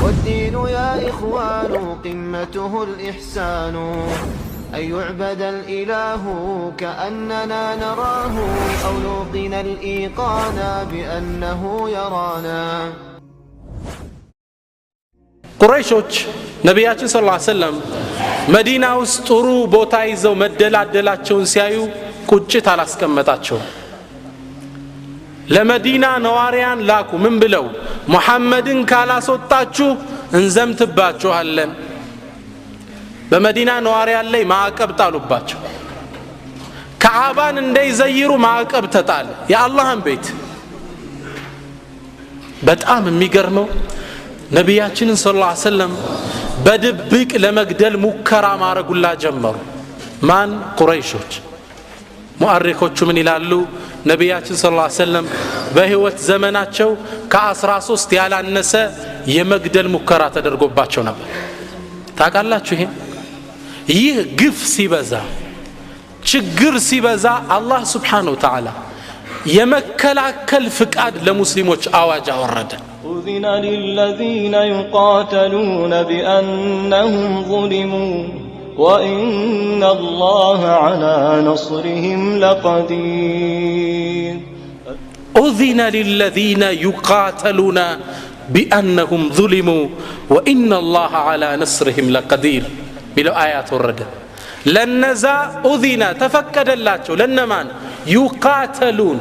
والدين يا إخوان قمته الإحسان أن يعبد الإله كأننا نراه أو نوقن الإيقان بأنه يرانا ቁረይሾች ነቢያችን ሰለላሁ ዐለይሂ ወሰለም መዲና ውስጥ ጥሩ ቦታ ይዘው መደላደላቸውን ሲያዩ ቁጭት አላስቀመጣቸው ለመዲና ነዋሪያን ላኩ ምን ብለው ሙሐመድን ካላስወጣችሁ እንዘምትባችኋለን በመዲና ነዋሪያን ላይ ማዕቀብ ጣሉባቸው ከዓባን እንዳይዘይሩ ማዕቀብ ተጣለ የአላህን ቤት በጣም የሚገርመው ነቢያችንን ሰለላሁ ዐለይሂ ወሰለም በድብቅ ለመግደል ሙከራ ማረጉላ ጀመሩ ማን ቁረይሾች ሙአሪኮቹ ምን ይላሉ ነቢያችን ሰለላሁ ዐለይሂ ወሰለም በህይወት ዘመናቸው ከ13 ያላነሰ የመግደል ሙከራ ተደርጎባቸው ነበር ታውቃላችሁ ይህ ግፍ ሲበዛ ችግር ሲበዛ አላህ Subhanahu Wa Ta'ala የመከላከል ፍቃድ ለሙስሊሞች አዋጅ አወረደ أذن للذين يقاتلون بأنهم ظلموا وإن الله على نصرهم لقدير أذن للذين يقاتلون بأنهم ظلموا وإن الله على نصرهم لقدير بلو آيات ورد لنزا أذن تفكد الله لنمان يقاتلون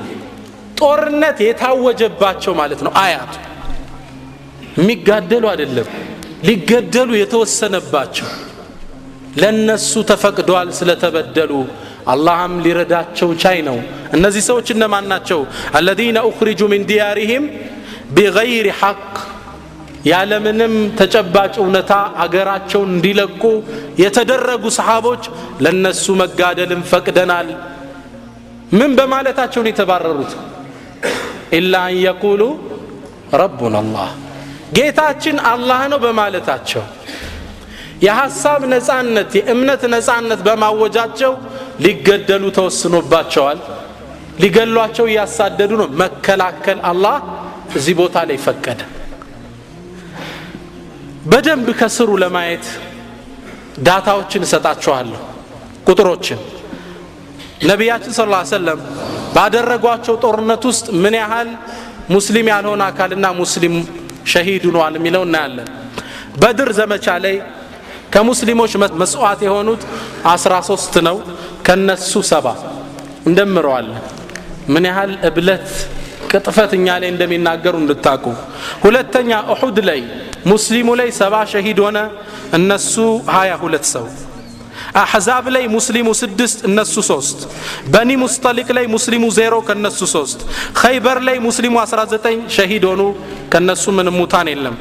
ጦርነት የታወጀባቸው ማለት ነው አያቱ የሚጋደሉ አይደለም ሊገደሉ የተወሰነባቸው ለነሱ ተፈቅዷል ስለተበደሉ አላህም ሊረዳቸው ቻይ ነው እነዚህ ሰዎች እነማን ናቸው الذين اخرجوا من ديارهم بغير حق ያለምንም ተጨባጭ እውነታ አገራቸውን እንዲለቁ የተደረጉ ሰሃቦች ለነሱ መጋደልን ፈቅደናል ምን በማለታቸው ነው የተባረሩት ኢላ አን የቁሉ ረቡና አላህ ጌታችን አላህ ነው በማለታቸው የሐሳብ ነጻነት የእምነት ነጻነት በማወጃቸው ሊገደሉ ተወስኖባቸዋል ሊገሏቸው ያሳደዱ ነው መከላከል አላህ እዚህ ቦታ ላይ ፈቀደ በደንብ ከስሩ ለማየት ዳታዎችን ሰጣቸዋለሁ ቁጥሮችን ነቢያችን ሰለላሁ ዐለይሂ ወሰለም ባደረጓቸው ጦርነት ውስጥ ምን ያህል ሙስሊም ያልሆነ አካልና ሙስሊም ሸሂድ ሆኗል የሚለው እናያለን በድር ዘመቻ ላይ ከሙስሊሞች መስዋዕት የሆኑት 13 ነው ከነሱ 7 እንደምረዋለን ምን ያህል እብለት ቅጥፈትኛ ላይ እንደሚናገሩ እንድታቁ ሁለተኛ ኡሁድ ላይ ሙስሊሙ ላይ 70 ሸሂድ ሆነ እነሱ 22 ሰው አህዛብ ላይ ሙስሊሙ 6 እነሱ 3 በኒ ሙስጠሊቅ ላይ ሙስሊሙ 0 ከነሱ 3 ኸይበር ላይ ሙስሊሙ 19 ሸሂድ ሆኑ ከነሱ ምንም ሙታን የለም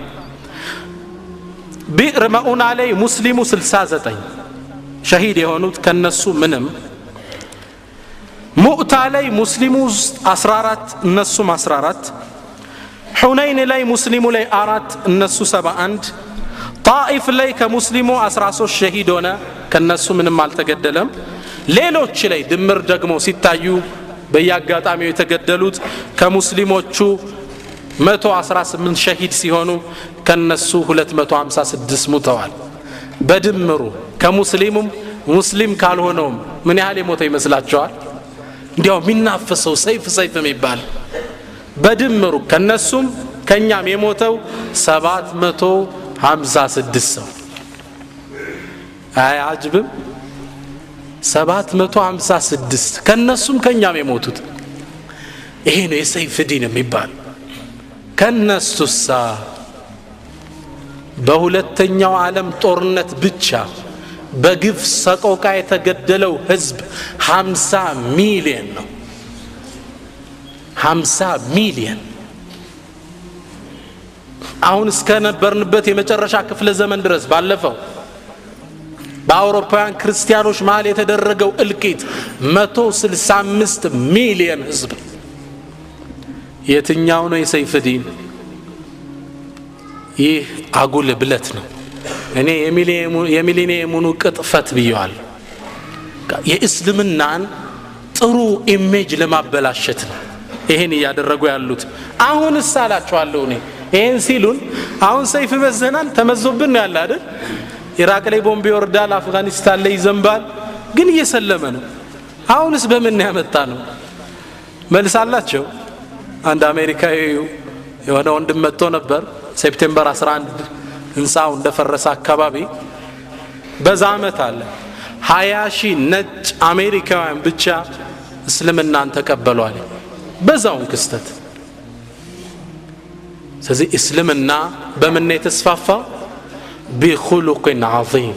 ቢዕር መኡና ላይ ሙስሊሙ 69 ሸሂድ የሆኑት ከነሱ ምንም ሙዕታ ላይ ሙስሊሙ 14 እነሱም 14 ሁነይን ላይ ሙስሊሙ ላይ 4 እነሱ 71 ጣኢፍ ላይ ከሙስሊሙ 13 ሸሂድ ሆነ ከነሱ ምንም አልተገደለም ሌሎች ላይ ድምር ደግሞ ሲታዩ በያጋጣሚው የተገደሉት ከሙስሊሞቹ 118 ሸሂድ ሲሆኑ ከነሱ 256 ሙተዋል በድምሩ ከሙስሊሙም ሙስሊም ካልሆነውም ምን ያህል የሞተ ይመስላችኋል እንዲያው ሚናፈሰው ሰይፍ የሚባል በድምሩ ከነሱም ከኛም የሞተው 756 ሰው አያጅብም 756 ከነሱም ከኛም የሞቱት ይሄ ነው የሰይፍ ዲን የሚባል ከነሱሳ በሁለተኛው ዓለም ጦርነት ብቻ በግፍ ሰቆቃ የተገደለው ህዝብ 50 ሚሊዮን ነው 50 ሚሊዮን አሁን እስከነበርንበት የመጨረሻ ክፍለ ዘመን ድረስ ባለፈው በአውሮፓውያን ክርስቲያኖች መሃል የተደረገው እልቂት 165 ሚሊዮን ህዝብ የትኛው ነው የሰይፍ ዲን ይህ አጉል ብለት ነው እኔ የሚሊኒየሙኑ ቅጥፈት ብየዋል የእስልምናን ጥሩ ኢሜጅ ለማበላሸት ነው ይሄን ያደረጉ ያሉት አሁን ሳላችኋለሁ እኔ ይሄን ሲሉን አሁን ሰይፍ መዘናል ተመዞብን ያለ አይደል ኢራቅ ላይ ቦምብ ይወርዳል አፍጋኒስታን ላይ ይዘንባል ግን እየሰለመ ነው አሁንስ በምን ያመጣ ነው መልሳላቸው አንድ አሜሪካዊ የሆነ ወንድም መጥቶ ነበር ሴፕቴምበር 11 እንሳው እንደፈረሰ አካባቢ በዛ አመት አለ 20,000 ነጭ አሜሪካውያን ብቻ እስልምናን ተቀበሏል በዛውን ክስተት ስለዚህ እስልምና በምን የተስፋፋው بخلق عظيم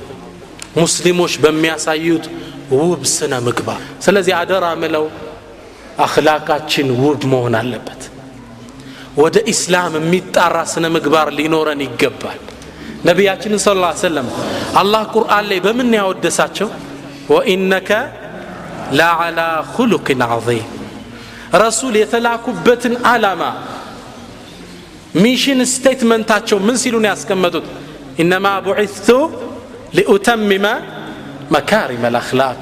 ሙስሊሞች በሚያሳዩት ውብ ስነ ምግባር ስለዚህ አደራ ምለው አኽላቃችን ውብ መሆን አለበት ወደ እስላም የሚጣራ ስነ ምግባር ሊኖረን ይገባል ነብያችን ሰለላሁ ዐለይሂ ወሰለም አላህ ቁርአን ላይ በምን ያወደሳቸው ወኢነከ ለዓላ خلق عظيم ረሱል የተላኩበትን ዓላማ ሚሽን ስቴትመንታቸው ምን ሲሉ ነው ያስቀመጡት انما بعثت لاتمم مكارم الاخلاق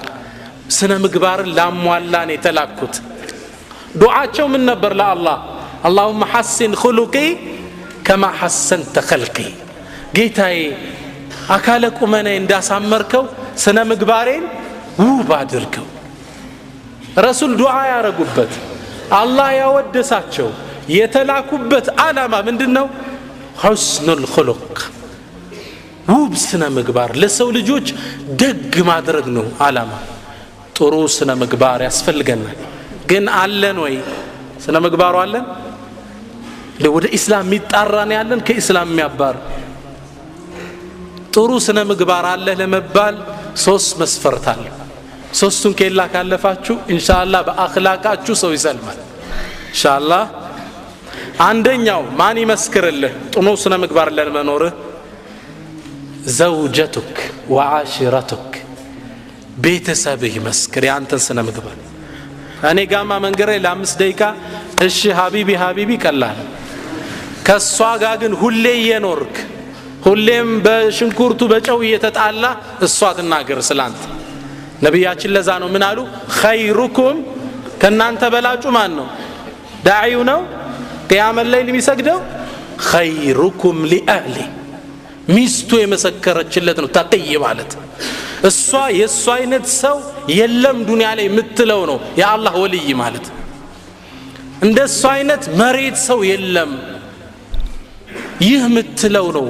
ስነ ምግባርን ላሟላን የተላኩት ዱዓቸው ምን ነበር ለአላህ اللهم حسن خلقي كما حسنت خلقي ጌታዬ አካለ ቁመኔ እንዳሳመርከው ስነ ምግባሬን ውብ አድርገው ረሱል ዱዓ ያረጉበት አላህ ያወደሳቸው የተላኩበት ዓላማ ምንድነው حسنul خلق ውብ ስነ ምግባር ለሰው ልጆች ደግ ማድረግ ነው ዓላማ ጥሩ ስነ ምግባር ያስፈልገናል ግን አለን ወይ ስነ ምግባሩ አለን ወደ እስላም የሚጣራን ያለን ከእስላም የሚያባር ጥሩ ስነ ምግባር አለ ለመባል ሶስት መስፈርት አለ ሶስቱን ከላ ካለፋችሁ ኢንሻአላህ በአኽላቃችሁ ሰው ይሰልማል ኢንሻአላህ አንደኛው ማን ይመስክርልህ ጥሩ ስነ ምግባር ለመኖርህ زوجتك وعاشرتك ቤተሰብህ ይመስክር ያንተን ስነ ምግባር እኔ ጋማ መንገሬ ለ5 ደቂቃ እሺ ሀቢቢ ቀላል ከሷ ጋር ግን ሁሌ እየኖርክ ሁሌም በሽንኩርቱ በጨው እየተጣላ እሷ ትናገር ስላንተ ነብያችን ለዛ ነው ምን አሉ خيركم ከናንተ በላጩ ማን ነው ዳዒው ነው ቂያም ላይ የሚሰግደው خيركم لاهله ሚስቱ የመሰከረችለት ነው ተቅይ ማለት እሷ የሷ አይነት ሰው የለም ዱንያ ላይ የምትለው ነው የአላህ ወልይ ማለት እንደሷ አይነት መሬት ሰው የለም ይህ የምትለው ነው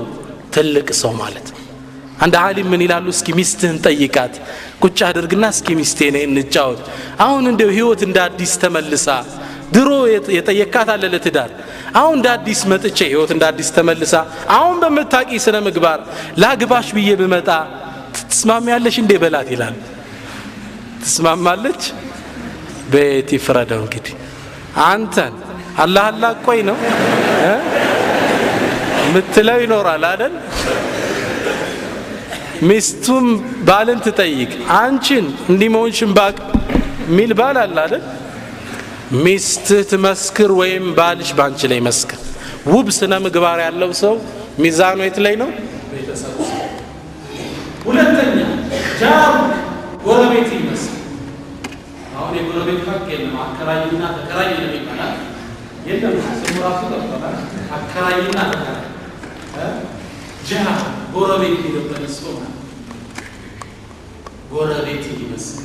ትልቅ ሰው ማለት አንድ ዓሊም ምን ይላሉ እስኪ ሚስትህን ጠይቃት ቁጭ አድርግና እስኪ ሚስቴ ነኝ እንጫወት አሁን እንደው ህይወት እንደ አዲስ ተመልሳ ድሮ የጠየቃት አለ ለትዳር አሁን እንደ አዲስ መጥቼ ህይወት እንደ አዲስ ተመልሳ አሁን በመታቂ ስነ ምግባር ላግባሽ ብዬ በመጣ ትስማሚያለሽ እንደ በላት ይላል ትስማማለች ቤት ይፍረደው እንግዲህ አንተን አላህ ቆይ ነው ምትለው ይኖራል አይደል ሚስቱም ባልን ትጠይቅ አንቺን እንዲሞንሽም ባቅ ሚል ባል አለ አይደል ሚስትህ ትመስክር ወይም ባልሽ ባንቺ ላይ መስክር ውብ ስነ ምግባር ያለው ሰው ሚዛኑ የት ላይ ነው ቤተሰብ ሁለተኛ ጃር ጎረቤት ይመስል አሁን የጎረቤት ሀቅ የለም አከራይና ተከራይ ነው ይባላል የለም ስሙ ራሱ ተባለ አከራይና ተከራይ ጃር ጎረቤት ይደበል ሰው ጎረቤት ይመስል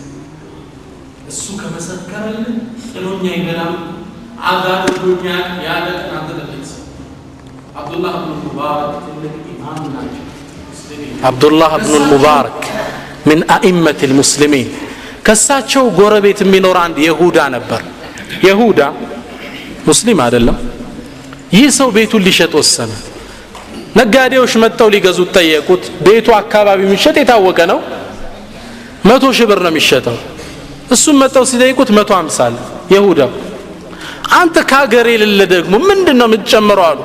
እሱ ከመሰከረልን ጥሎኛ ይበላል አጋድሎኛ ያለ አንተ ለብስ አብዱላህ ኢብኑ ሙባረክ ትልቅ ኢማም ናቸው አብዱላህ ኢብኑ ሙባረክ من ائمه المسلمين ከሳቸው ጎረቤት የሚኖር አንድ ይሁዳ ነበር ይሁዳ ሙስሊም አይደለም ይህ ሰው ቤቱን ሊሸጥ ወሰነ ነጋዴዎች መጣው ሊገዙት ጠየቁት ቤቱ አካባቢ የሚሸጥ የታወቀ ነው 100,000 ብር ነው የሚሸጠው እሱም መጣው ሲጠይቁት 150 ይሁዳ አንተ ካገሬ ለለ ደግሞ ምንድነው የምትጨምረው አሉ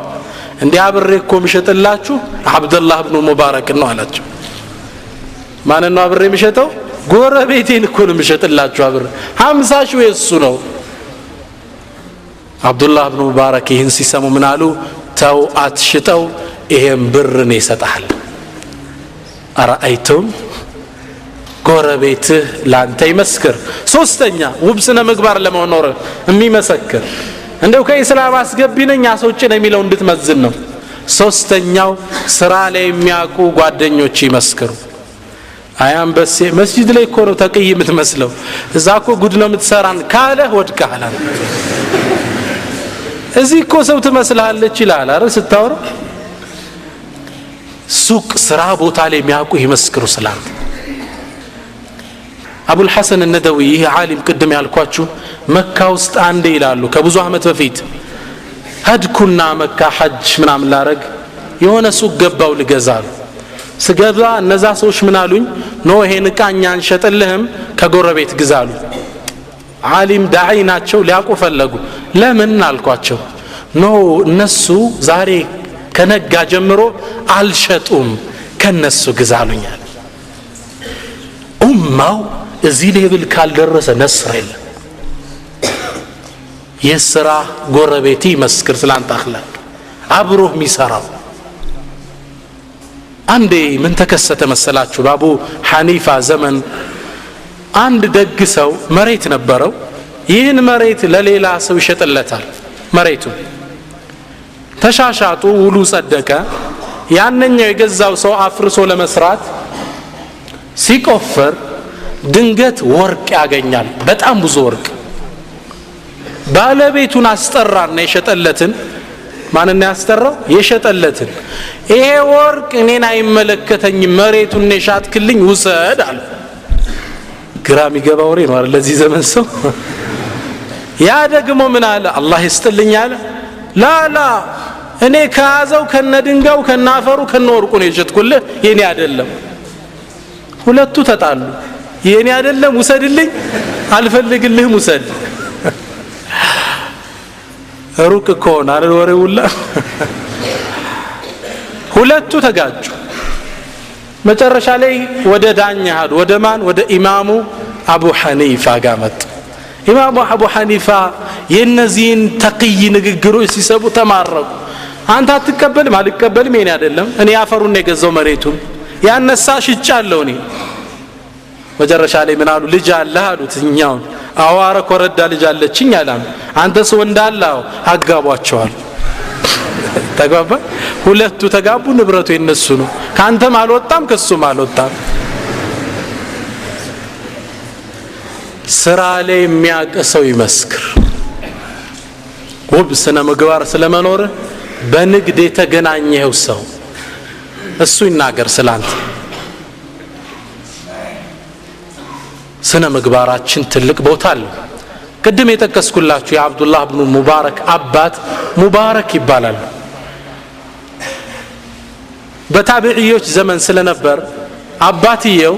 እንዴ አብሬኮ ምሸጥላችሁ አብዱላህ ኢብኑ ሙባረክ ነው አላቸው ማን ነው አብሬ ምሸጠው ጎረቤቴን እኮ ነው ምሸጥላችሁ አብሬ 50,000 የሱ ነው አብዱላህ ኢብኑ ሙባረክ ይህን ሲሰሙ ምን አሉ ተው አትሽጠው ይሄን ብር ነው ይሰጣል አራአይቱም ጎረቤትህ ላንተ ይመስክር ሶስተኛ ውብ ስነ ምግባር ለመኖር የሚመሰክር እንደው ከኢስላም አስገቢነኝ አስወጪኝ የሚለው እንድትመዝን ነው። ሶስተኛው ስራ ላይ የሚያውቁ ጓደኞች ይመስክሩ። አያንበሴ መስጂድ ላይ እኮ ነው ተቅይ የምትመስለው፣ እዛ እኮ ጉድ ነው የምትሰራን ካለ ወድቀሃል። እዚህ እኮ ሰው ትመስላለች ይላል አይደል ስታወራ። ሱቅ ስራ ቦታ ላይ የሚያውቁ ይመስክሩ ስላንተ። አቡል ሐሰን ነደዊ ይህ ዓሊም ቅድም ያልኳችሁ መካ ውስጥ አንዴ ይላሉ ከብዙ አመት በፊት ሀድኩና መካ ሐጅ ምናምን ላረግ የሆነ ሱቅ ገባው ልገዛሉ። ስገባ እነዛ ሰዎች ምን አሉኝ? ኖ ይሄን ዕቃ እኛ አንሸጥልህም ከጎረቤት ግዛሉ። ዓሊም ዳዒ ናቸው ሊያውቁ ፈለጉ። ለምን አልኳቸው። ኖ እነሱ ዛሬ ከነጋ ጀምሮ አልሸጡም ከነሱ ግዛሉኛል። ኡማው እዚህ ሌብል ካልደረሰ ነስር የለም። የስራ ጎረቤት ይመስክር ስላንተ አኽላቅ አብሮህ የሚሰራው። አንዴ ምን ተከሰተ መሰላችሁ? በአቡ ሐኒፋ ዘመን አንድ ደግ ሰው መሬት ነበረው። ይህን መሬት ለሌላ ሰው ይሸጥለታል። መሬቱ ተሻሻጡ፣ ውሉ ጸደቀ። ያንኛው የገዛው ሰው አፍርሶ ለመስራት ሲቆፍር ድንገት ወርቅ ያገኛል፣ በጣም ብዙ ወርቅ። ባለቤቱን አስጠራና የሸጠለትን ማንና ያስጠራው? የሸጠለትን ይሄ ወርቅ እኔን አይመለከተኝም፣ መሬቱን የሻጥክልኝ ውሰድ አለ። ግራ የሚገባ ወሬ ነው አይደል ለዚህ ዘመን ሰው። ያ ደግሞ ምን አለ? አላህ ይስጥልኝ አለ። ላላ እኔ ከያዘው ከነድንጋው ከናፈሩ ከነወርቁ ነው የሸጥኩልህ፣ የኔ አይደለም። ሁለቱ ተጣሉ። የኔ አይደለም ውሰድልኝ፣ አልፈልግልህም ውሰድ። ሩቅ ኮን አይደል ወሬውላ። ሁለቱ ተጋጩ። መጨረሻ ላይ ወደ ዳኛ ሄዱ። ወደ ማን? ወደ ኢማሙ አቡ ሐኒፋ ጋር መጡ። ኢማሙ አቡ ሐኒፋ የነዚህን ተቅይ ንግግሮች ሲሰቡ ተማረቁ። አንተ አትቀበልም? አልቀበልም፣ የኔ አይደለም፣ እኔ አፈሩን የገዛው መሬቱን ያነሳ ሽጫለሁ እኔ። መጨረሻ ላይ ምን አሉ? ልጅ አለህ አሉት። እኛውን አዋረ ኮረዳ ልጅ አለችኝ አላም። አንተስ ወንዳላው አጋቧቸዋል። ተጋባ። ሁለቱ ተጋቡ። ንብረቱ የነሱ ነው። ካንተም አልወጣም ከሱም አልወጣም። ስራ ላይ የሚያቀሰው ይመስክር። ውብ ስነ ምግባር ስለመኖር በንግድ የተገናኘው ሰው እሱ ይናገር ስላንተ። ስነ ምግባራችን ትልቅ ቦታ አለው። ቅድም የጠቀስኩላችሁ የአብዱላህ ብኑ ሙባረክ አባት ሙባረክ ይባላል። በታቢዒዎች ዘመን ስለነበር አባትየው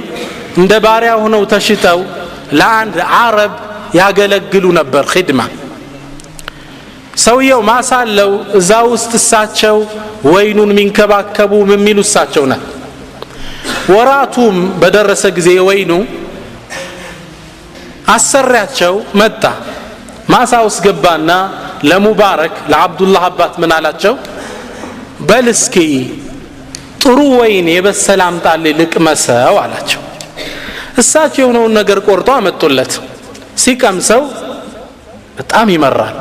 እንደ ባሪያ ሆነው ተሽጠው ለአንድ አረብ ያገለግሉ ነበር ኺድማ። ሰውየው ማሳለው እዛ ውስጥ እሳቸው ወይኑን ሚንከባከቡ የሚሉ እሳቸው ናቸው። ወራቱም በደረሰ ጊዜ ወይኑ አሰሪያቸው መጣ። ማሳ ውስጥ ገባና ለሙባረክ ለአብዱላህ አባት ምን አላቸው? በል እስኪ ጥሩ ወይን የበሰለ አምጣልኝ ልቅመሰው አላቸው። እሳቸው የሆነውን ነገር ቆርጦ አመጡለት። ሲቀምሰው በጣም ይመራል።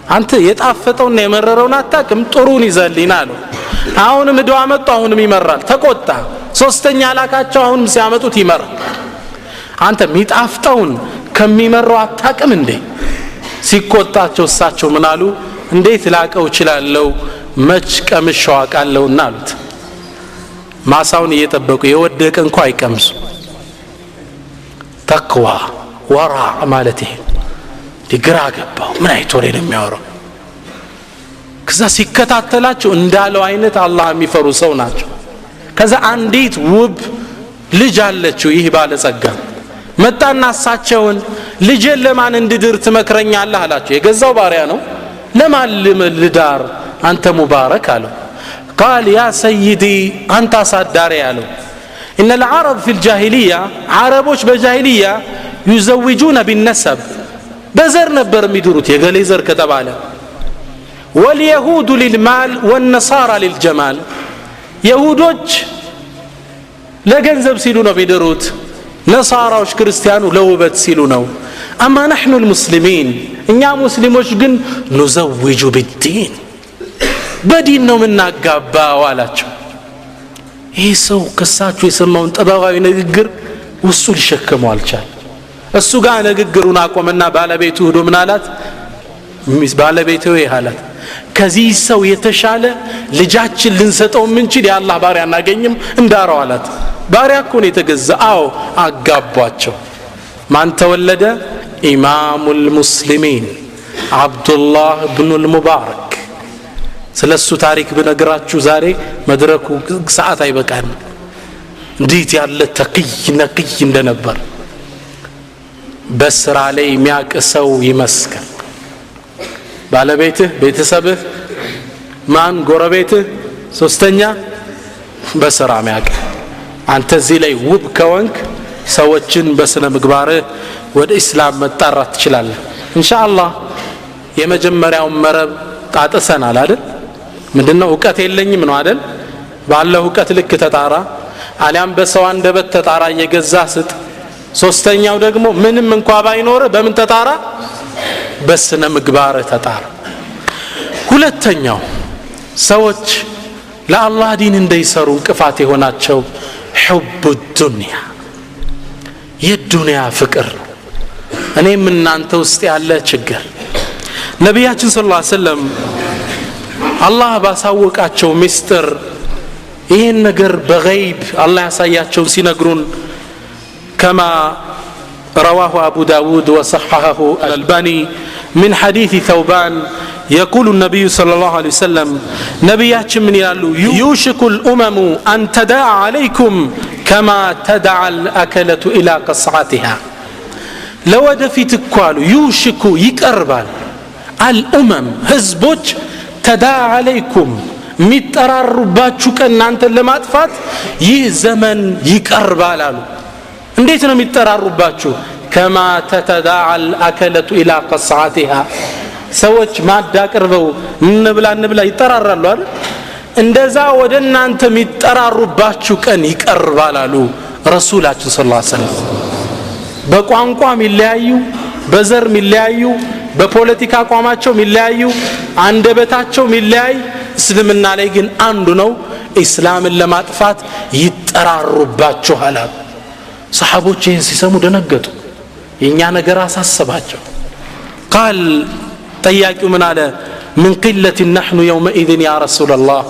አንተ የጣፈጠውና የመረረውን አታውቅም፣ ጥሩን ይዘልኝ አለው። አሁንም እዳው አመጡ፣ አሁንም ይመራል። ተቆጣ። ሶስተኛ ላካቸው፣ አሁንም ሲያመጡት ይመራል። አንተ የሚጣፍጠውን ከሚመራው አታውቅም እንዴ? ሲቆጣቸው እሳቸው ምን አሉ? እንዴት ላቀው እችላለሁ? መች ቀምሼው አውቃለሁና አሉት። ማሳውን እየጠበቁ የወደቀ እንኳን አይቀምሱ። ተቅዋ ወራ ማለት ይሄ ግራ ገባው። ምን አይቶ ነው የሚያወራው? ከዛ ሲከታተላቸው እንዳለው አይነት አላህ የሚፈሩ ሰው ናቸው። ከዛ አንዲት ውብ ልጅ አለችው ይህ ባለጸጋ። መጣና እሳቸውን ልጄን ለማን እንድድር ትመክረኛለህ አላቸው። የገዛው ባሪያ ነው። ለማን ልዳር አንተ ሙባረክ አለው። ቃል ያ ሰይዲ አንተ አሳዳሪ አለው። إن العرب في الجاهلية عربوش بجاهلية يزوجون بالنسب بزر نبر ميدروت يقال زر كتباله واليهود للمال والنصارى للجمال يهودوش لا جنزب سيلونا ميدروت نصارى وش كريستيانو لوبت سيلونا أما نحن المسلمين إننا مسلموش جن نزوج بالدين بدين نو منا قابا والاتشو يسو قصاتشو يسمون طبقاوي ንግግር ውሱ ሊሸከመው አልቻለ እሱ ጋር ንግግሩን አቆመና ባለቤቱ ሄዶ ምን አላት ባለቤቱ ይሃላት ከዚህ ሰው የተሻለ ልጃችን ልንሰጠው ምንችል የአላህ ባሪያ እናገኝም እንዳረው አላት ባሪያ እኮ ነው የተገዛው አጋቧቸው ማን ተወለደ ኢማሙል ሙስሊሚን አብዱላህ ኢብኑል ሙባረክ ስለሱ ታሪክ ብነግራችሁ ዛሬ መድረኩ ሰዓት አይበቃን እንዴት ያለ ተቅይ ነቅይ እንደነበር በስራ ላይ የሚያቀሰው ይመስከር ባለቤትህ ቤተሰብህ ማን ጎረቤትህ ሶስተኛ በስራ የሚያቀ አንተ እዚህ ላይ ውብ ከወንክ ሰዎችን በስነ ምግባርህ ወደ እስላም መጣራት ትችላለህ ኢንሻአላህ የመጀመሪያው መረብ ጣጥሰናል አይደል ምንድነው ዕውቀት የለኝም ነው አይደል ባለው ዕውቀት ልክ ተጣራ አሊያም በሰው አንደበት ተጣራ እየገዛ ስጥ ሶስተኛው ደግሞ ምንም እንኳን ባይኖር በምን ተጣራ በስነ ምግባር ተጣራ ሁለተኛው ሰዎች ለአላህ ዲን እንደይሰሩ እንቅፋት የሆናቸው حب الدنيا የዱንያ ፍቅር እኔም እናንተ ውስጥ ያለ ችግር ነብያችን ሰለላሁ ዐለይሂ ወሰለም አላህ ባሳወቃቸው ሚስጥር ይሄን ነገር በغيب አላህ ያሳያቸው ሲነግሩን كما رواه أبو داود وصححه الألباني من حديث ثوبان يقول النبي صلى الله عليه وسلم نبياتنا من يالو يوشك الأمم أن تداعى عليكم كما تدعى الأكلة إلى قصعتها لو دفيت كوالو يوشك يقربال الأمم هزبوج تداعى عليكم مترارباتشو كأنانت لماطفات ይህ ዘመን ይቀርባላሉ እንዴት ነው የሚተራሩባችሁ كما تتداعى الأكلة إلى قصعتها ሰዎች ማዳቀርበው እንብላ ይተራራሉ አይደል እንደዛ ወደ እናንተ የሚተራሩባችሁ ቀን ይቀርባላሉ ረሱላችን ሰለላሁ ዐለይሂ ወሰለም በቋንቋ ሚለያዩ በዘር ሚለያዩ በፖለቲካ አቋማቸው ሚለያዩ አንደበታቸው ሚለያይ እስልምና ላይ ግን አንዱ ነው እስላምን ለማጥፋት ይተራሩባችኋል ሰሃቦች ይህን ሲሰሙ ደነገጡ የኛ ነገር አሳሰባቸው قال ጠያቂው ምን አለ من قلة نحن يومئذ يا رسول الله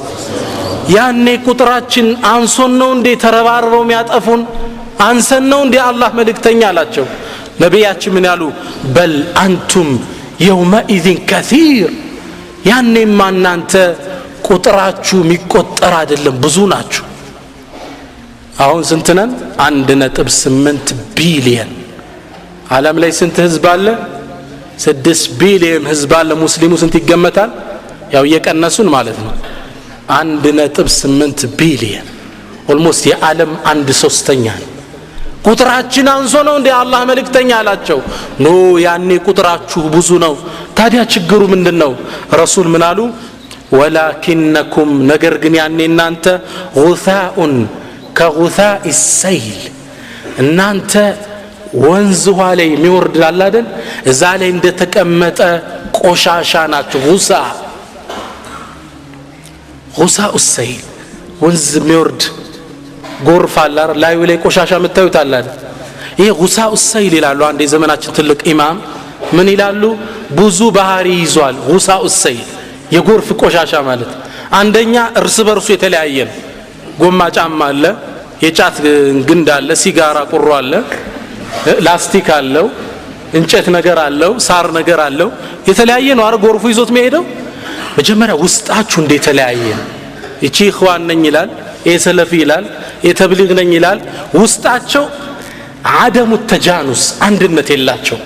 ያኔ ቁጥራችን አንሶን ነው እንዴ ተረባርበው የሚያጠፉን አንሰን ነው እንዴ አላህ መልእክተኛ አላቸው ነብያችን ምን ያሉ بل انتم يومئذ كثير ያኔማ እናንተ ቁጥራችሁ የሚቆጠር አይደለም ብዙ ናችሁ አሁን ስንት ነን 1.8 ቢሊዮን ዓለም ላይ ስንት ህዝብ አለ 6 ቢሊዮን ህዝብ አለ ሙስሊሙ ስንት ይገመታል ያው እየቀነሱን ማለት ነው 1.8 ቢሊዮን ኦልሞስት የዓለም 1/3 ነው ቁጥራችን አንሶ ነው እንደ አላህ መልእክተኛ አላቸው ኖ ያኔ ቁጥራችሁ ብዙ ነው ታዲያ ችግሩ ምንድነው ረሱል ምን አሉ ولكنكم ነገር ግን ያኔ እናንተ غثاء كغثاء السيل እናንተ ወንዝ ውሃ ላይ የሚወርድ አለ አይደል እዛ ላይ እንደተቀመጠ ቆሻሻ ናችሁ غثاء السيل ወንዝ የሚወርድ ጎርፍ አለ ላዩ ላይ ቆሻሻ መታዩት አለ አይደል ይሄ غثاء السيل ይላሉ አንድ የዘመናችን ትልቅ ኢማም ምን ይላሉ ብዙ ባህሪ ይዟል غثاء السيل የጎርፍ ቆሻሻ ማለት አንደኛ እርስ በርሱ የተለያየ ጎማ ጫማ አለ የጫት ግንድ አለ ሲጋራ ቁሩ አለ ላስቲክ አለው እንጨት ነገር አለው ሳር ነገር አለው የተለያየ ነው አረ ጎርፉ ይዞት መሄደው መጀመሪያ ውስጣችሁ እንደ የተለያየ እቺ ኢኽዋን ነኝ ይላል የሰለፊ ይላል የተብሊግ ነኝ ይላል ውስጣቸው አደሙ ተጃኑስ አንድነት የላቸው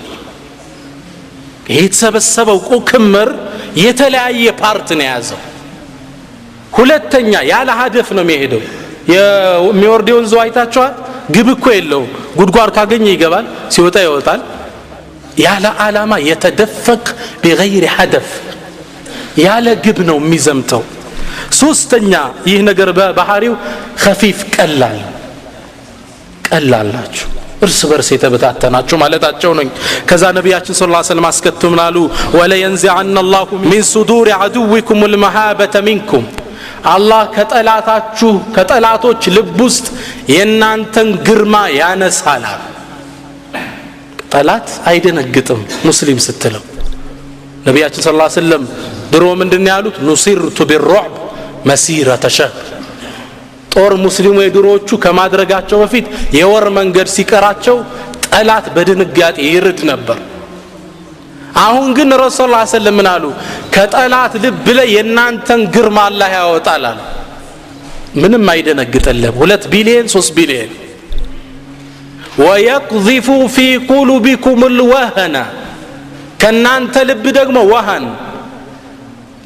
የተሰበሰበው ክምር የተለያየ ፓርት ነው ያዘው ሁለተኛ ያለ ሀደፍ ነው የሚሄደው የሚወርደውን ዘዋይታቸዋል ግብ እኮ የለው ጉድጓድ ካገኘ ይገባል ሲወጣ ይወጣል ያለ ዓላማ የተደፈቅ بغير هدف ያለ ግብ ነው የሚዘምተው ሶስተኛ ይህ ነገር በባህሪው خفيف ቀላላችሁ እርስ በርስ የተበታተናችሁ ማለታቸው ነው። ከዛ ነብያችን ሰለላሁ ዐለይሂ ወሰለም አስከተሉናሉ ወላ ينزعن الله من صدور عدوكم المهابة منكم አላህ ከጠላቶች ልብ ውስጥ የናንተን ግርማ ያነሳል። ጠላት አይደነግጥም ሙስሊም ስትለው። ነብያችን ሰለላሁ ዐለይሂ ወሰለም ድሮ ምንድነው ያሉት? ኑሲርቱ بالرعب مسيرة شهر ጦር ሙስሊሙ የድሮዎቹ ከማድረጋቸው በፊት የወር መንገድ ሲቀራቸው ጠላት በድንጋጤ ይርድ ነበር። አሁን ግን ረሱል ሰለላሁ ዐለይሂ ወሰለም ምን አሉ? ከጠላት ልብ ላይ የናንተን ግርማ አላህ ያወጣል አሉ። ምንም አይደነግጥልም። 2 ቢሊዮን 3 ቢሊዮን ويقذف في قلوبكم الوهن ከናንተ ልብ ደግሞ ወሃን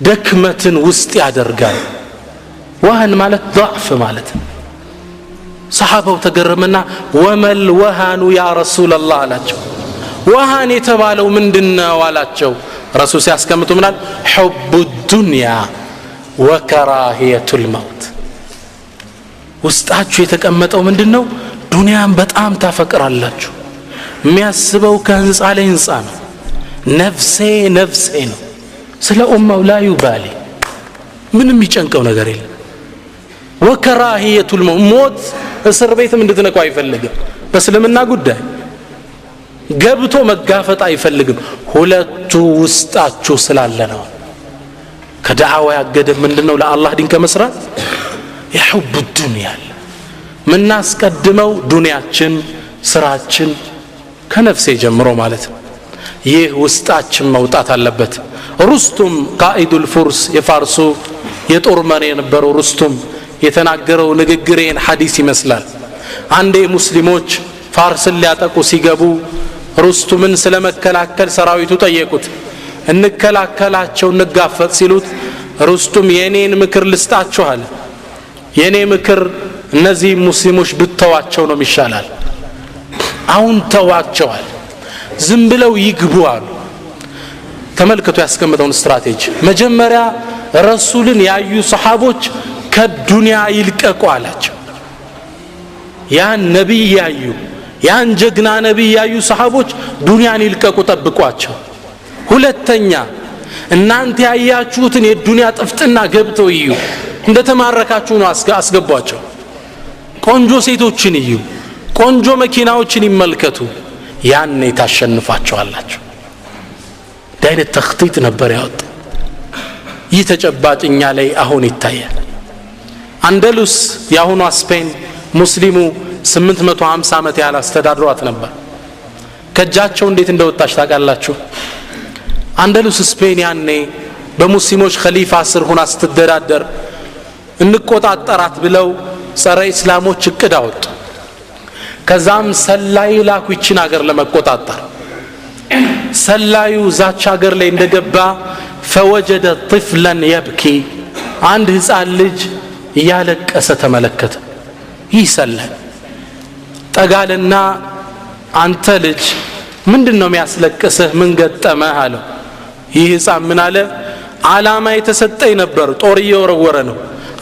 ደክመትን ውስጥ ያደርጋል። ወሃን ማለት ضعፍ ማለት። ሰሃባው ተገረመና ወመል ወሃኑ ያ ረሱላህ አላቸው። ወሃን የተባለው ምንድነው አላቸው። ረሱል ሲያስቀምጡ ምናል? حب الدنيا وكراهية الموت ውስጣችሁ የተቀመጠው ምንድነው? ዱንያን በጣም ታፈቅራላችሁ። የሚያስበው ከህንጻ ላይ ህንጻ ነው። ነፍሴ ነው። ስለ ኡማው ላ ይባሊ ምንም ይጨንቀው ነገር የለም። ወከራሂየቱል ሞት እስር ቤትም እንድትነቁ አይፈልግም። በእስልምና ጉዳይ ገብቶ መጋፈጥ አይፈልግም። ሁለቱ ውስጣችሁ ስላለ ነው። ከዳዕዋ ያገደ ምንድነው? ለአላህ ዲን ከመስራት የሁብ ዱንያ ምናስቀድመው ዱንያችን ስራችን ከነፍሴ ጀምሮ ማለት ነው። ይህ ውስጣችን መውጣት አለበት። ሩስቱም ቃኢዱል ፉርስ የፋርሱ የጦር መሪ የነበረው ሩስቱም የተናገረው ንግግሬን ሐዲስ ይመስላል። አንዴ ሙስሊሞች ፋርስን ሊያጠቁ ሲገቡ ሩስቱምን ስለመከላከል ሰራዊቱ ጠየቁት። እንከላከላቸው እንጋፈጥ ሲሉት ሩስቱም የኔን ምክር ልስጣችሁ አለ። የኔ ምክር እነዚህ ሙስሊሞች ብተዋቸው ነው ይሻላል። አሁን ተዋቸዋል። ዝም ብለው ይግቡ አሉ። ተመልከቱ ያስቀመጠውን ስትራቴጂ። መጀመሪያ ረሱልን ያዩ ሰሃቦች ከዱንያ ይልቀቁ አላቸው። ያን ነብይ ያዩ ያን ጀግና ነብይ ያዩ ሰሃቦች ዱንያን ይልቀቁ ጠብቋቸው። ሁለተኛ እናንተ ያያችሁትን የዱንያ ጥፍጥና ገብተው ይዩ። እንደተማረካችሁ ነው አስገቧቸው። ቆንጆ ሴቶችን ይዩ፣ ቆንጆ መኪናዎችን ይመልከቱ። ያኔ ታሸንፋቸዋላችሁ። ዳይነት ተኽጢጥ ነበር ያወጣው። ይህ ተጨባጭኛ ላይ አሁን ይታያል። አንደሉስ ያሁኗ ስፔን ሙስሊሙ 850 ዓመት ያህል አስተዳድሯት ነበር። ከጃቸው እንዴት እንደወጣች ታውቃላችሁ? አንደሉስ ስፔን ያኔ በሙስሊሞች ኸሊፋ ስር ሆና ስትተዳደር እንቆጣጠራት ብለው ጸረ እስላሞች እቅድ አወጡ። ከዛም ሰላይ ላኩ ይችን ሀገር ለመቆጣጠር። ሰላዩ ዛች ሀገር ላይ እንደገባ فوجد طفلا يبكي አንድ ህፃን ልጅ እያለቀሰ ተመለከተ። ይሰላል ጠጋልና አንተ ልጅ ምንድነው የሚያስለቅስህ? ምን ገጠመህ አለው። ይህ ህፃን ምን አለ? ዓላማ የተሰጠኝ ነበር፣ ጦር እየወረወረ ነው፣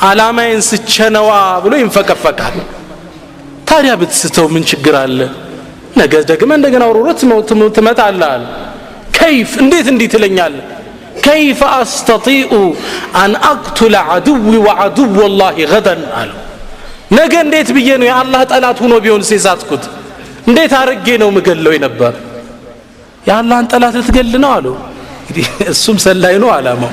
ዓላማዬን ስቸነዋ ብሎ ይንፈቀፈቃል። ታዲያ ብትስተው ምን ችግር አለ? ነገ ደግመ እንደገና ወሮት ትመጣለህ አለ። كيف እንዴት እንዲህ ትለኛለህ? كيف استطيع ان اقتل عدوي وعدو الله غدا አለው። ነገ እንዴት ብዬ ነው የአላህ ጠላት ሆኖ ቢሆን ሲሳትኩት እንዴት አርጌ ነው ምገለው ነበር? የአላህን ጠላት ልትገል ነው አለው። እንግዲህ እሱም ሰላይ ነው ዓላማው።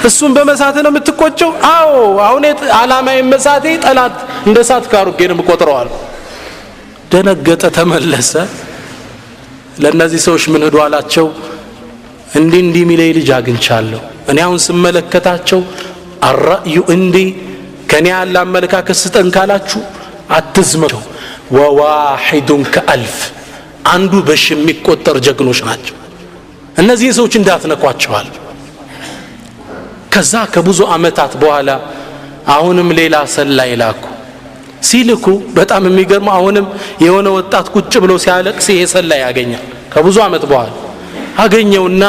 እሱም በመሳተ ነው የምትቆጨው? አዎ አሁን ዓላማዬ መሳቴ ጠላት እንደሳት ካርጌ ነው የምቆጥረው። ደነገጠ፣ ተመለሰ። ለነዚህ ሰዎች ምን ሄዱ አላቸው? እንዲህ ሚለይ ልጅ አግኝቻለሁ። እኔ አሁን ስመለከታቸው አራዩ እንዲህ ከኔ ያለ አመለካከት ስጠን ካላችሁ አትዝመቸው። ወዋሂዱን ከአልፍ አንዱ በሺ የሚቆጠር ጀግኖች ናቸው። እነዚህ ሰዎች እንዳትነኳቸዋል። ከዛ ከብዙ አመታት በኋላ አሁንም ሌላ ሰላይ ላኩ። ሲልኩ በጣም የሚገርመው አሁንም የሆነ ወጣት ቁጭ ብሎ ሲያለቅስ ይሄ ሰላይ ያገኛል። ከብዙ አመት በኋላ አገኘውና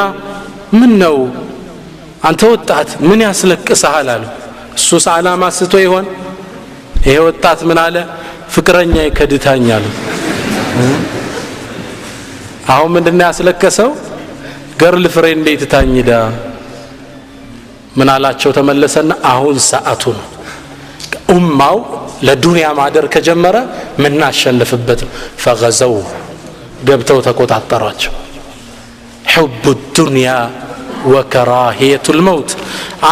ምን ነው አንተ ወጣት ምን ያስለቅስሃል አለው። እሱስ ዓላማ ስቶ ይሆን? ይሄ ወጣት ምን አለ? ፍቅረኛዬ ከድታኛል። አሁን ምንድነው ያስለከሰው? ገርል ፍሬንድ ትታኝዳ ምን አላቸው? ተመለሰና አሁን ሰዓቱ ነው። ኡማው ለዱንያ ማደር ከጀመረ ምን እናሸንፍበት ነው። ፈገዘው ገብተው ተቆጣጠሯቸው። حب الدنيا وكراهية الموت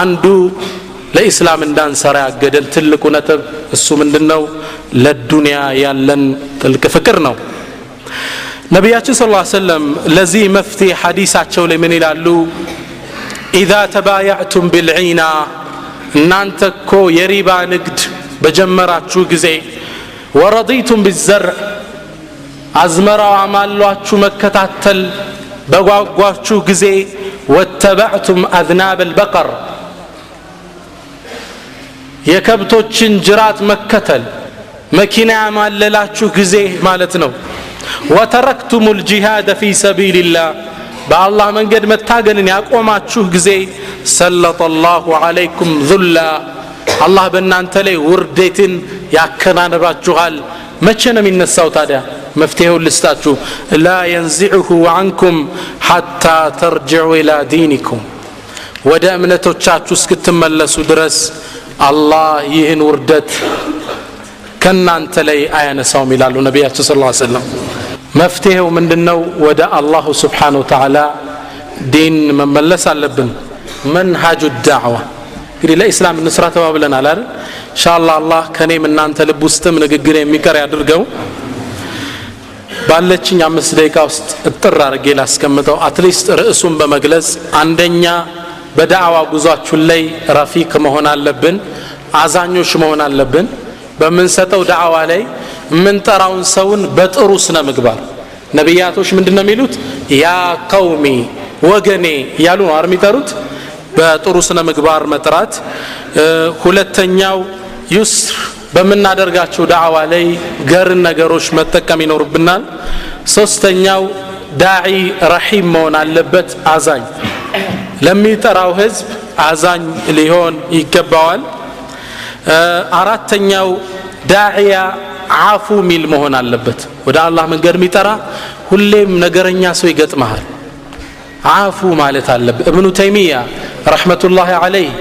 አንዱ ለኢስላም እንዳንሰራ ያገደን ትልቁ ነጥብ እሱ ምንድነው? ለዱንያ ያለን ጥልቅ ፍቅር ነው። ነብያችን ሰለላሁ ዐለይሂ ወሰለም ለዚህ መፍትሄ ሐዲሳቸው ላይ ምን ይላሉ? إذا تبايعتم بالعينا እናንተ እኮ የሪባ ንግድ በጀመራችሁ ጊዜ ወረዲቱም بالزرع አዝመራው አማሏችሁ መከታተል በጓጓችሁ ጊዜ ወተበዕቱም አዝናብ البقر የከብቶችን ጅራት መከተል መኪና ያማለላችሁ ጊዜ ማለት ነው። ወተረክቱም الجهاد في سبيل الله በአላህ መንገድ መታገልን ያቆማችሁ ጊዜ ሰለጠ الله عليكم ذلا አላህ በእናንተ ላይ ውርደትን ያከናንባችኋል። መቼ ነው የሚነሳው ታዲያ? መፍትሄውን ልስጣችሁ። لا ينزعه عنكم حتى ترجعوا إلى دينكم ወደ እምነቶቻችሁ እስክትመለሱ ድረስ አላህ ይህን ውርደት ከናንተ ላይ አያነሳውም ይላሉ ነብያችን ሰለላሁ ዐለይሂ ወሰለም። መፍትሄው ምንድነው? ወደ አላህ Subhanahu Wa Ta'ala ዲን መመለስ አለብን። መንሃጁ ዳዕዋ እንግዲህ ለኢስላም እንስራ ተባብለናል አይደል? ኢንሻአላህ አላህ ከኔም እናንተ ልብ ውስጥም ንግግር የሚቀር ያድርገው። ባለችኝ 5 ደቂቃ ውስጥ እጥር አድርጌ ላስቀምጠው አትሊስት ርዕሱን በመግለጽ አንደኛ በዳዕዋ ጉዟችሁ ላይ ረፊቅ መሆን አለብን፣ አዛኞች መሆን አለብን። በመንሰጠው ዳዕዋ ላይ ምንጠራውን ሰውን በጥሩ ስነ ምግባር ነብያቶች ምንድነው የሚሉት? ያ ቀውሚ ወገኔ ያሉ ነው አርሚጠሩት በጥሩ ስነ ምግባር መጥራት። ሁለተኛው ዩስር በመናደርጋቸው ዳዕዋ ላይ ገርን ነገሮች መጠቀም ይኖርብናል። ሶስተኛው ዳዒ ረሂም መሆን አለበት፣ አዛኝ ለሚጠራው ህዝብ አዛኝ ሊሆን ይገባዋል። አራተኛው ዳዒያ አፉ ሚል መሆን አለበት። ወደ አላህ መንገድ የሚጠራ ሁሌም ነገረኛ ሰው ይገጥማል፣ አፉ ማለት አለበት። ኢብኑ ተይሚያ ረህመቱላሂ ዐለይህ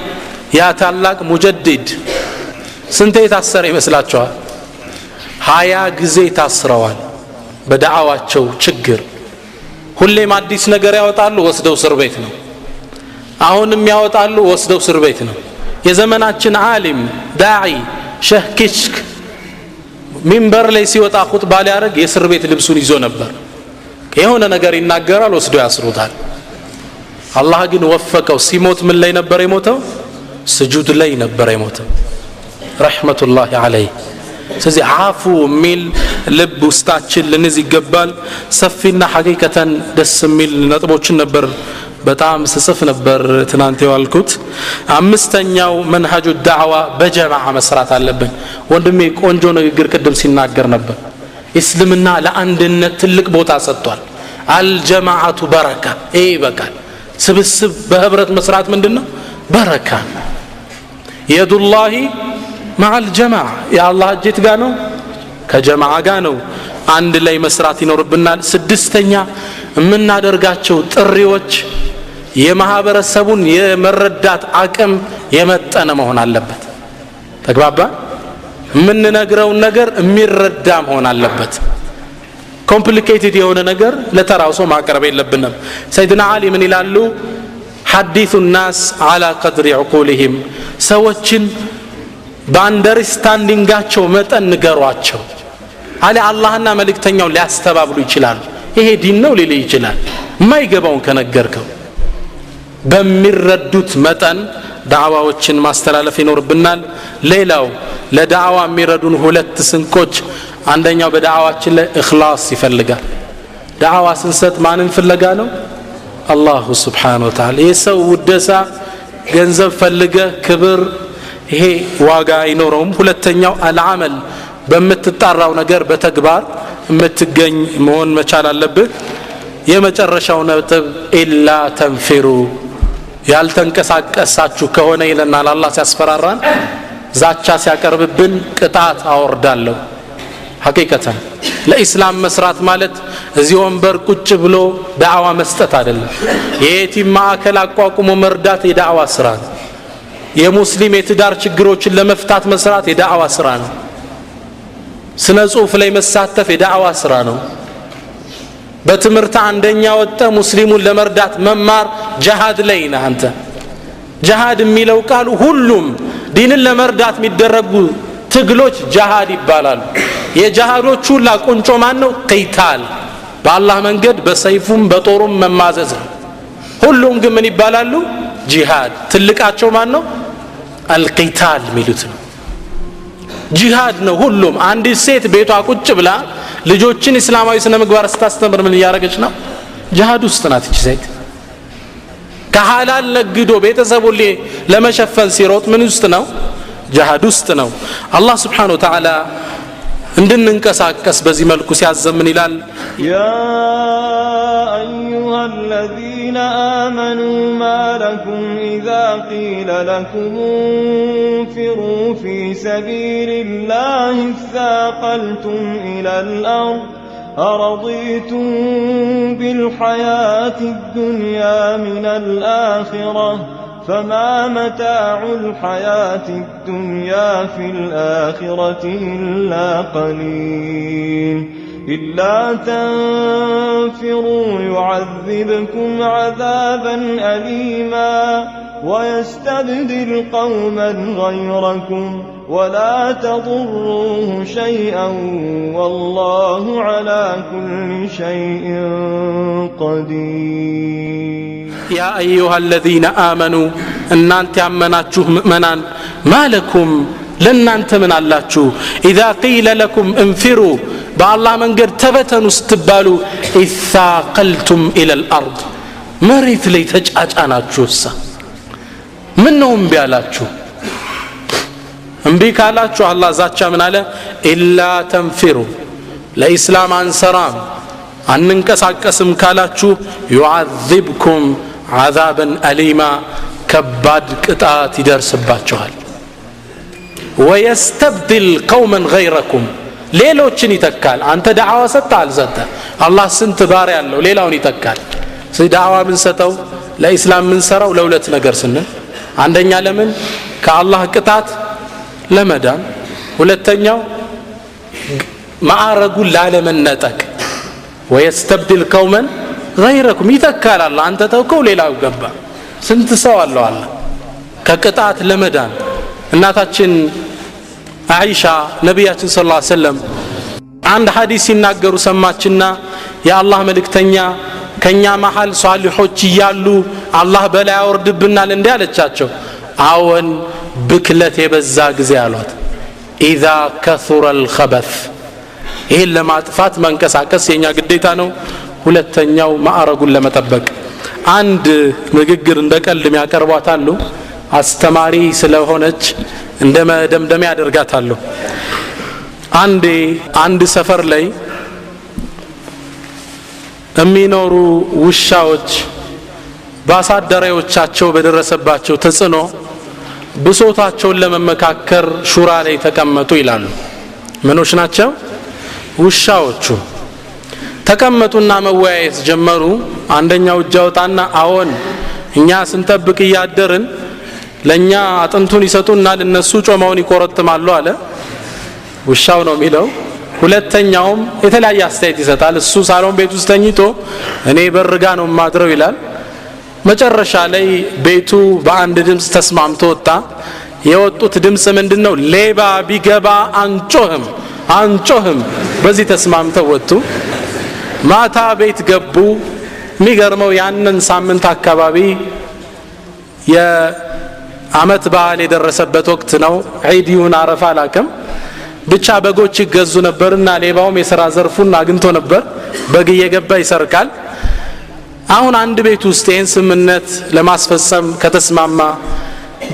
ያ ታላቅ ሙጀዲድ ስንቴ ታሰረ ይመስላችኋል? 20 ጊዜ ታስረዋል በዳዕዋቸው ችግር። ሁሌም አዲስ ነገር ያወጣሉ፣ ወስደው እስር ቤት ነው። አሁንም ያወጣሉ፣ ወስደው እስር ቤት ነው። የዘመናችን ዓሊም ዳዒ ሸህ ኪሽክ ሚንበር ላይ ሲወጣ ኹጥባ ሊያደርግ የእስር ቤት ልብሱን ይዞ ነበር። የሆነ ነገር ይናገራል፣ ወስደው ያስሩታል። አላህ ግን ወፈቀው። ሲሞት ምን ላይ ነበር የሞተው? ስጁድ ላይ ነበር የሞተው ረህመቱላሂ ዐለይህ። ስለዚህ አፉ ሚል ልብ ውስጣችን ልንይዝ ይገባል። ሰፊና ሐቂቀተን ደስ የሚል ነጥቦችን ነበር በጣም ስጽፍ ነበር ትናንት ያልኩት። አምስተኛው መንሃጁ ዳዕዋ በጀማዓ መስራት አለብን። ወንድሜ ቆንጆ ንግግር ቅድም ሲናገር ነበር። እስልምና ለአንድነት ትልቅ ቦታ ሰጥቷል። አልጀማዓቱ በረካ። ይሄ በቃል ስብስብ በህብረት መስራት ምንድነው? በረካ። የዱላሂ ማዓል ጀማዓ የአላህ እጅት ጋር ነው፣ ከጀማዓ ጋር ነው። አንድ ላይ መስራት ይኖርብናል። ስድስተኛ የምናደርጋቸው ጥሪዎች የማህበረሰቡን የመረዳት አቅም የመጠነ መሆን አለበት። ተግባባ? የምንነግረውን ነገር የሚረዳ መሆን አለበት። ኮምፕሊኬትድ የሆነ ነገር ለተራው ሰው ማቅረብ የለብንም። ሰይድና አሊ ምን ይላሉ? ሐዲሱ الناس على قدر عقولهم ሰዎችን በአንደርስታንዲንጋቸው መጠን ንገሯቸው አለ። አላህና መልእክተኛው ሊያስተባብሉ ይችላሉ። ይሄ ዲን ነው ሊል ይችላል። ማይገባውን ከነገርከው በሚረዱት መጠን ዳዕዋዎችን ማስተላለፍ ይኖርብናል። ሌላው ለዳዕዋ የሚረዱን 2 ስንቆች፣ አንደኛው በዳዕዋችን ላይ ኢኽላስ ይፈልጋል። ዳዕዋ ስንሰጥ ማንን ፍለጋ ነው? አላሁ ሱብሓነሁ ወተዓላ። የሰው ውደሳ ገንዘብ ፈልገ ክብር ይሄ ዋጋ አይኖረውም። ሁለተኛው አልዓመል በምትጣራው ነገር በተግባር የምትገኝ መሆን መቻል አለብህ። የመጨረሻው ነጥብ ኢላ ተንፊሩ ያልተንቀሳቀሳችሁ ከሆነ ይለናል አላህ ሲያስፈራራን፣ ዛቻ ሲያቀርብብን ቅጣት አወርዳለሁ። ሐቂቀተን ለኢስላም መስራት ማለት እዚህ ወንበር ቁጭ ብሎ ዳዕዋ መስጠት አይደለም። የየቲም ማዕከል አቋቁሞ መርዳት የዳዕዋ ስራ ነው። የሙስሊም የትዳር ችግሮችን ለመፍታት መስራት የዳዕዋ ስራ ነው። ስነ ጽሁፍ ላይ መሳተፍ የዳዕዋ ስራ ነው። በትምህርት አንደኛ ወጣ ሙስሊሙን ለመርዳት መማር ጂሃድ ላይ ነህ አንተ። ጂሃድ የሚለው ቃል ሁሉም ዲንን ለመርዳት የሚደረጉ ትግሎች ጂሃድ ይባላሉ። የጂሃዶች ሁሉ ቁንጮ ማን ነው? ቂታል፣ በአላህ መንገድ በሰይፉም በጦሩም መማዘዝ ነው። ሁሉም ግን ምን ይባላሉ? ጂሃድ። ትልቃቸው ማን ነው? አልቂታል ሚሉት ነው። ጂሃድ ነው ሁሉም። አንዲት ሴት ቤቷ ቁጭ ብላ ልጆችን እስላማዊ ስነ ምግባር ስታስተምር ምን እያደረገች ነው? ጂሃድ ውስጥ ናት እቺ ሴት። ከሐላል ነግዶ ቤተሰቡን ለመሸፈን ሲሮጥ ምን ውስጥ ነው? ጂሃድ ውስጥ ነው። አላህ Subhanahu Wa Ta'ala እንድንንቀሳቀስ በዚህ መልኩ ሲያዘምን ይላል يا أيها الذين آمنوا ما لكم إذا قيل لكم انفروا في سبيل الله اثاقلتم إلى الأرض أرضيتم بالحياة الدنيا من الآخرة فما متاع الحياة الدنيا في الآخرة إلا قليل إلا تنفروا يعذبكم عذابا أليما ويستبدل قوما غيركم ولا تضروه شيئا والله على كل شيء قدير يا أيها الذين آمنوا أن أنت أمناتشو مؤمنان ما لكم لن أنت من اللاتشو إذا قيل لكم انفروا بالله من قد تبتنوا استبالوا إذ ثاقلتم إلى الأرض مريت لي تجأج أناتشو السا منهم بيالاتشو انبيك علاتشو الله ذاتشا من على إلا تنفروا لإسلام عن سرام አንንቀሳቀስም ካላችሁ يعذبكم عذابا أليما ከባድ ቅጣት ይደርስባችኋል ويستبدل قوما غيركم ሌሎችን ይተካል አንተ ዳዕዋ ሰጣ አልሰጠ አላህ ስንት ባሪያ ያለው ሌላውን ይተካል ስለዚህ ዳዕዋ ምን ሰጠው ለኢስላም ምን ሰራው ለሁለት ነገር ስንል አንደኛ ለምን ከአላህ ቅጣት ለመዳን ሁለተኛው ማዕረጉን ላለመነጠቅ ويستبدل قوما غيركم يتكال الله أنت توكو ليلا وقبا سنت سوى الله كقطعة لمدان الناتاتشن عائشة نبياتنا صلى الله عليه وسلم عند حديث يناقروا سماتشنا يا الله ملك تنيا كنيا محل صالحوች ያሉ አላህ በላይ ያወርድብናል እንዲያለቻቸው አዎን ብክለት የበዛ ጊዜ አሏት اذا كثر الخبث ይሄን ለማጥፋት መንቀሳቀስ የኛ ግዴታ ነው ሁለተኛው ማዕረጉን ለመጠበቅ አንድ ንግግር እንደቀልድ የሚያቀርቧታሉ አስተማሪ ስለሆነች እንደመደምደም ያደርጋታሉ አንድ ሰፈር ላይ የሚኖሩ ውሻዎች ባሳደራዮቻቸው በደረሰባቸው ተጽዕኖ ብሶታቸውን ለመመካከር ሹራ ላይ ተቀመጡ ይላሉ ምኖች ናቸው ውሻዎቹ ተቀመጡና መወያየት ጀመሩ አንደኛው ጃውጣና አዎን እኛ ስንጠብቅ ያደርን ለኛ አጥንቱን ይሰጡና ለነሱ ጮማውን ይቆረጥማሉ አለ ውሻው ነው የሚለው ሁለተኛውም የተለያየ አስተያየት ይሰጣል እሱ ሳሎን ቤት ውስጥ ተኝቶ እኔ በርጋ ነው ማድረው ይላል መጨረሻ ላይ ቤቱ በአንድ ድምጽ ተስማምቶ ወጣ የወጡት ድምጽ ምንድነው ሌባ ቢገባ አንጮህም በዚህ ተስማምተው ወጡ ማታ ቤት ገቡ የሚገርመው ያንን ሳምንት አካባቢ የአመት በዓል የደረሰበት ወቅት ነው ዒድ ይሁን አረፋ አላከም ብቻ በጎች ይገዙ ነበርና ሌባውም የሥራ ዘርፉን አግኝቶ ነበር በግ እየገባ ይሰርቃል አሁን አንድ ቤት ውስጥ ይህን ስምነት ለማስፈጸም ከተስማማ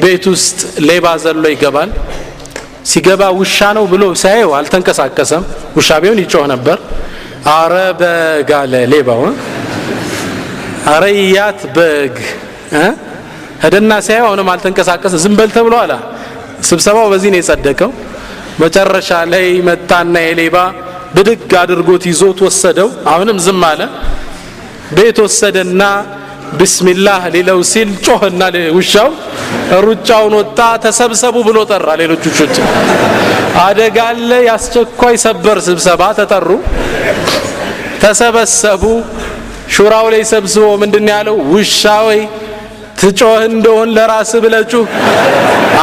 ቤት ውስጥ ሌባ ዘሎ ይገባል ሲገባ ውሻ ነው ብሎ ሳይው አልተንቀሳቀሰም ውሻ ቢሆን ይጮህ ነበር አረ በጋለ ሌባው አረያት በግ ሄደና ሳይው አሁንም አልተንቀሳቀሰ ዝም በል ተብሎ አላ ስብሰባው በዚህ ነው የጸደቀው መጨረሻ ላይ መጣና የሌባ ብድግ አድርጎት ይዞት ወሰደው አሁንም ዝም አለ ቤት ወሰደና ቢስሚላህ ሊለው ሲል ጮህና ውሻው ሩጫውን ወጣ ተሰብሰቡ ብሎ ጠራ ሌሎች ውሾች አደጋለ ያስቸኳይ ሰበር ስብሰባ ተጠሩ ተሰበሰቡ ሹራው ላይ ሰብስቦ ምንድነው ያለው ውሻው ትጮህ እንደሆን ለራስ ብለጩ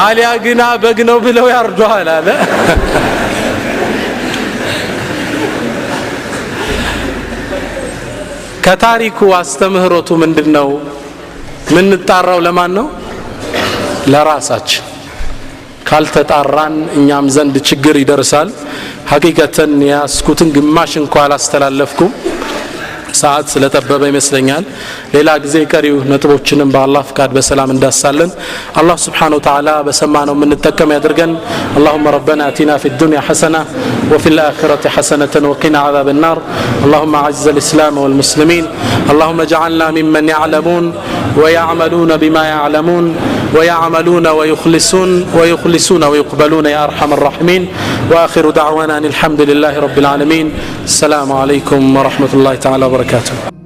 አሊያ ግና በግነው ብለው ያርዱሃል አለ ከታሪኩ አስተምህሮቱ ምንድነው ምን እንጣራው ለማን ነው ለራሳችን ካልተጣራን እኛም ዘንድ ችግር ይደርሳል ሐቂቀተን ያስኩትን ግማሽ እንኳን አላስተላለፍኩም ሰዓት ስለተበበ ይመስለኛል ሌላ ጊዜ ቀሪው ነጥቦችንም በአላህ ፍቃድ በሰላም እንዳሳለን አላህ Subhanahu Wa Ta'ala በሰማነው ምን ተጠቀም ያድርገን اللهم ربنا آتنا في الدنيا حسنة وفي الآخرة حسنة وقنا عذاب النار اللهم أعز الإسلام والمسلمين اللهم اجعلنا ممن يعلمون ويعملون بما يعلمون ويعملون ويخلصون ويقبلون يا أرحم الراحمين وآخر دعوانا أن الحمد لله رب العالمين السلام عليكم ورحمة الله تعالى وبركاته